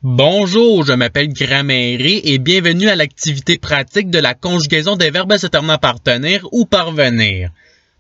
Bonjour, je m'appelle Grammaire et bienvenue à l'activité pratique de la conjugaison des verbes se terminant par tenir ou parvenir.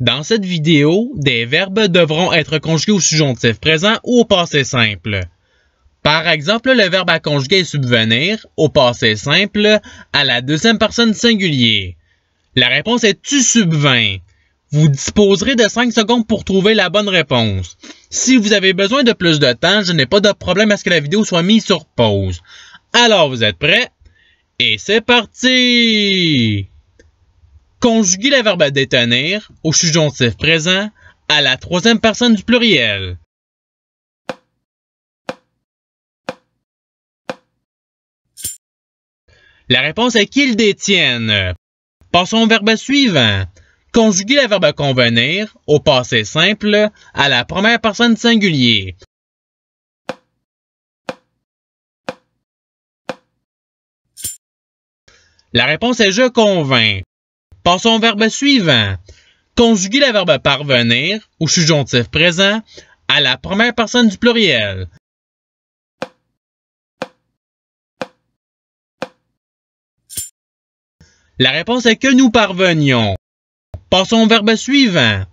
Dans cette vidéo, des verbes devront être conjugués au subjonctif présent ou au passé simple. Par exemple, le verbe à conjuguer est subvenir, au passé simple, à la deuxième personne singulier. La réponse est tu subvins. Vous disposerez de 5 secondes pour trouver la bonne réponse. Si vous avez besoin de plus de temps, je n'ai pas de problème à ce que la vidéo soit mise sur pause. Alors, vous êtes prêts? Et c'est parti! Conjuguez le verbe détenir au subjonctif présent à la troisième personne du pluriel. La réponse est qu'ils détiennent. Passons au verbe suivant. Conjuguez le verbe convenir au passé simple à la première personne singulier. La réponse est je convainc. Passons au verbe suivant. Conjuguez le verbe parvenir au subjonctif présent à la première personne du pluriel. La réponse est que nous parvenions. Passons au verbe suivant.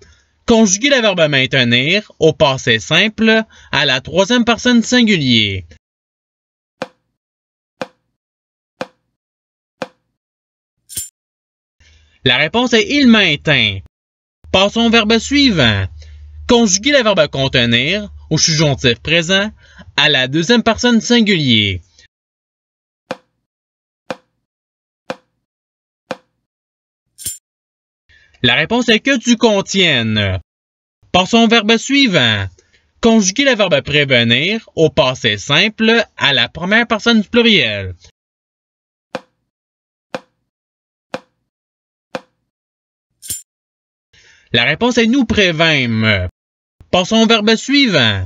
Conjuguez le verbe maintenir au passé simple à la troisième personne singulier. La réponse est il maintint. Passons au verbe suivant. Conjuguez le verbe contenir au subjonctif présent à la deuxième personne singulier. La réponse est que tu contiennes. Passons au verbe suivant. Conjuguez le verbe prévenir au passé simple à la première personne du pluriel. La réponse est nous prévîmes. Passons au verbe suivant.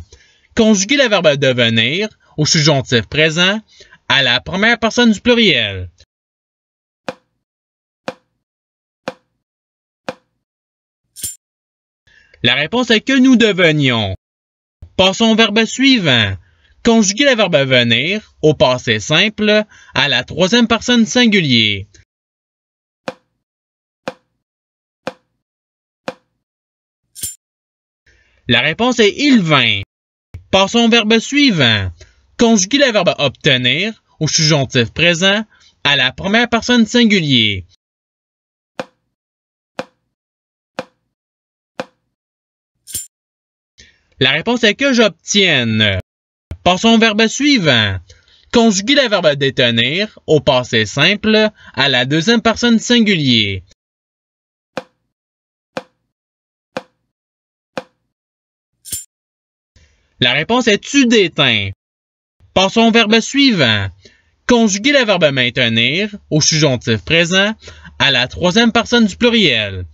Conjuguez le verbe devenir au subjonctif présent à la première personne du pluriel. La réponse est que nous devenions. Passons au verbe suivant. Conjuguez le verbe venir au passé simple à la troisième personne singulier. La réponse est il vint. Passons au verbe suivant. Conjuguez le verbe obtenir au subjonctif présent à la première personne singulier. La réponse est que j'obtienne. Passons au verbe suivant. Conjuguez le verbe détenir au passé simple à la deuxième personne singulier. La réponse est tu déteins. Passons au verbe suivant. Conjuguez le verbe maintenir au subjonctif présent à la troisième personne du pluriel.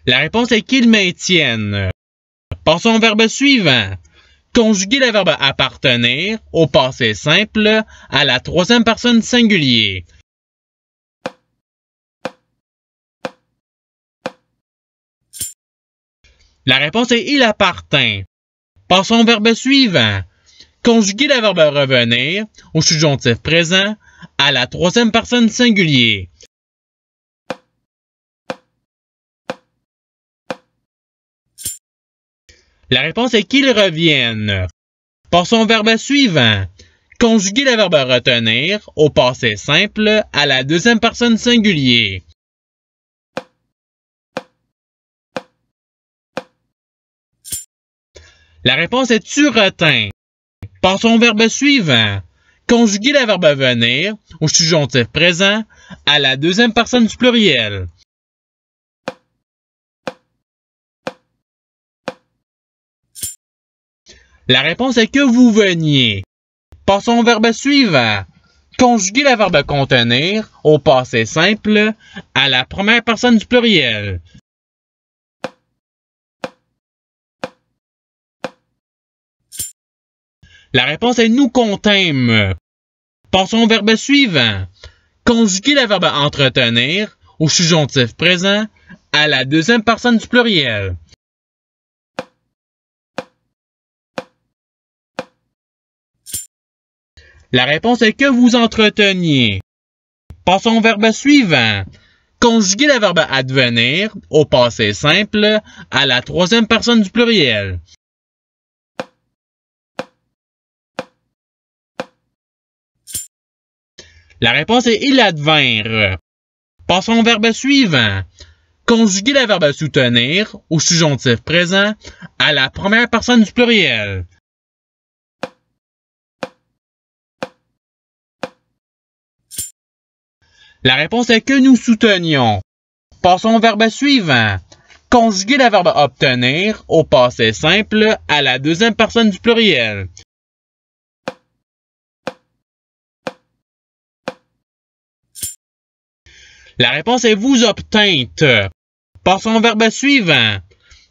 La réponse est qu'ils maintiennent. Passons au verbe suivant. Conjuguez le verbe appartenir au passé simple à la troisième personne singulier. La réponse est il appartint. Passons au verbe suivant. Conjuguez le verbe revenir au subjonctif présent à la troisième personne singulier. La réponse est qu'ils reviennent. Passons au verbe suivant. Conjuguez le verbe retenir au passé simple à la deuxième personne singulier. La réponse est tu retins. Passons au verbe suivant. Conjuguez le verbe venir au subjonctif présent à la deuxième personne du pluriel. La réponse est que vous veniez. Passons au verbe suivant. Conjuguez le verbe contenir au passé simple à la première personne du pluriel. La réponse est nous continmes. Passons au verbe suivant. Conjuguez le verbe entretenir au subjonctif présent à la deuxième personne du pluriel. La réponse est que vous entreteniez. Passons au verbe suivant. Conjuguer le verbe advenir au passé simple à la troisième personne du pluriel. La réponse est il advinrent. Passons au verbe suivant. Conjuguer le verbe soutenir au subjonctif présent à la première personne du pluriel. La réponse est que nous soutenions. Passons au verbe suivant. Conjuguer le verbe obtenir au passé simple à la deuxième personne du pluriel. La réponse est vous obtîntes. Passons au verbe suivant.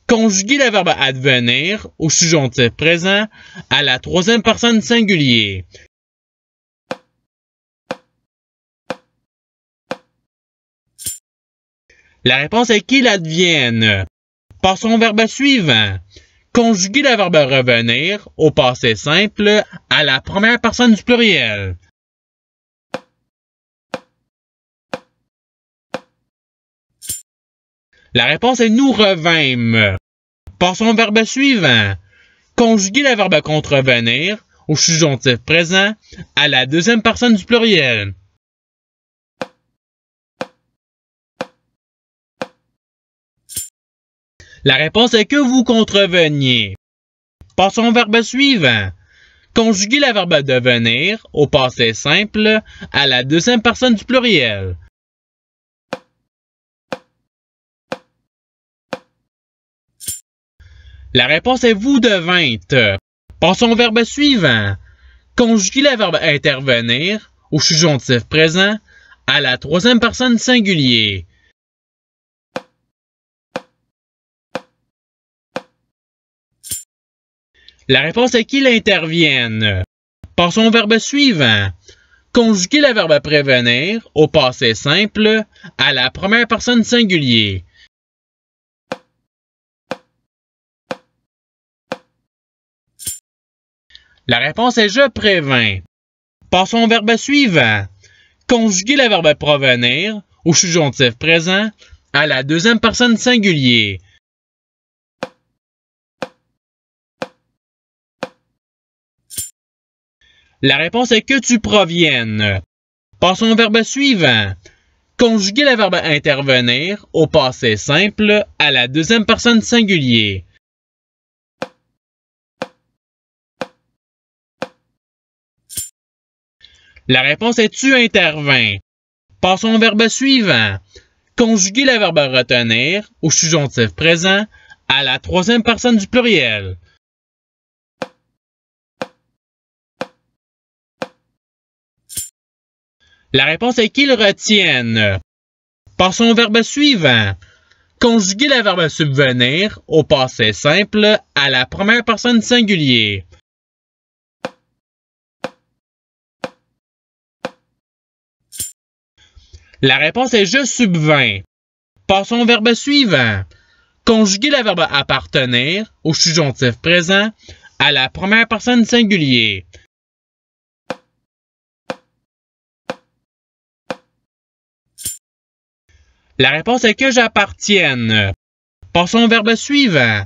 Conjuguer le verbe advenir au subjonctif présent à la troisième personne singulier. La réponse est qu'il advienne. Passons au verbe suivant. Conjuguer le verbe revenir au passé simple à la première personne du pluriel. La réponse est nous revînmes. Passons au verbe suivant. Conjuguer le verbe contrevenir au subjonctif présent à la deuxième personne du pluriel. La réponse est que vous contreveniez. Passons au verbe suivant. Conjuguer le verbe devenir au passé simple à la deuxième personne du pluriel. La réponse est vous devîntes. Passons au verbe suivant. Conjuguer le verbe intervenir au subjonctif présent à la troisième personne singulier. La réponse est qu'il intervienne. Passons au verbe suivant. Conjuguer le verbe prévenir au passé simple à la première personne singulier. La réponse est je prévins. Passons au verbe suivant. Conjuguer le verbe provenir au subjonctif présent à la deuxième personne singulier. La réponse est que tu proviennes. Passons au verbe suivant. Conjuguer le verbe intervenir au passé simple à la deuxième personne singulier. La réponse est tu intervins. Passons au verbe suivant. Conjuguer le verbe retenir au subjonctif présent à la troisième personne du pluriel. La réponse est qu'ils retiennent. Passons au verbe suivant. Conjuguer le verbe subvenir au passé simple à la première personne singulier. La réponse est je subvins. Passons au verbe suivant. Conjuguer le verbe appartenir au subjonctif présent à la première personne singulier. La réponse est que j'appartienne. Passons au verbe suivant.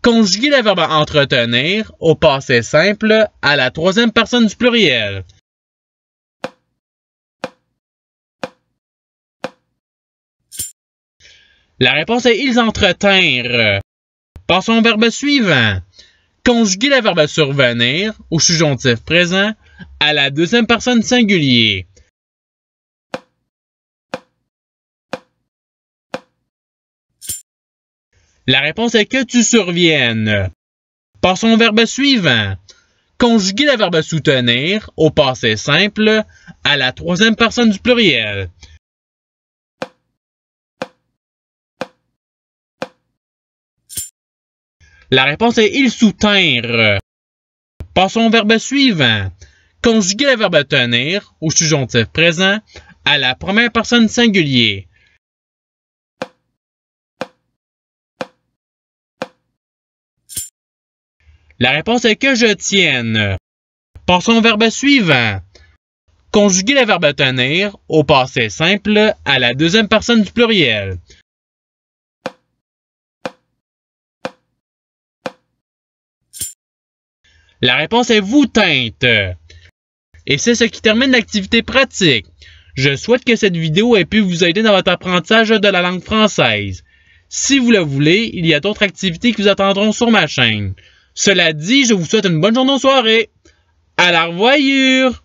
Conjuguer le verbe entretenir au passé simple à la troisième personne du pluriel. La réponse est ils entretinrent. Passons au verbe suivant. Conjuguer le verbe survenir au subjonctif présent à la deuxième personne singulier. La réponse est que tu surviennes. Passons au verbe suivant. Conjuguer le verbe soutenir au passé simple à la troisième personne du pluriel. La réponse est ils soutinrent. Passons au verbe suivant. Conjuguer le verbe tenir au subjonctif présent à la première personne singulier. La réponse est que je tienne. Passons au verbe suivant. Conjuguer le verbe tenir au passé simple à la deuxième personne du pluriel. La réponse est vous teinte. Et c'est ce qui termine l'activité pratique. Je souhaite que cette vidéo ait pu vous aider dans votre apprentissage de la langue française. Si vous le voulez, il y a d'autres activités qui vous attendront sur ma chaîne. Cela dit, je vous souhaite une bonne journée ou soirée. À la revoyure!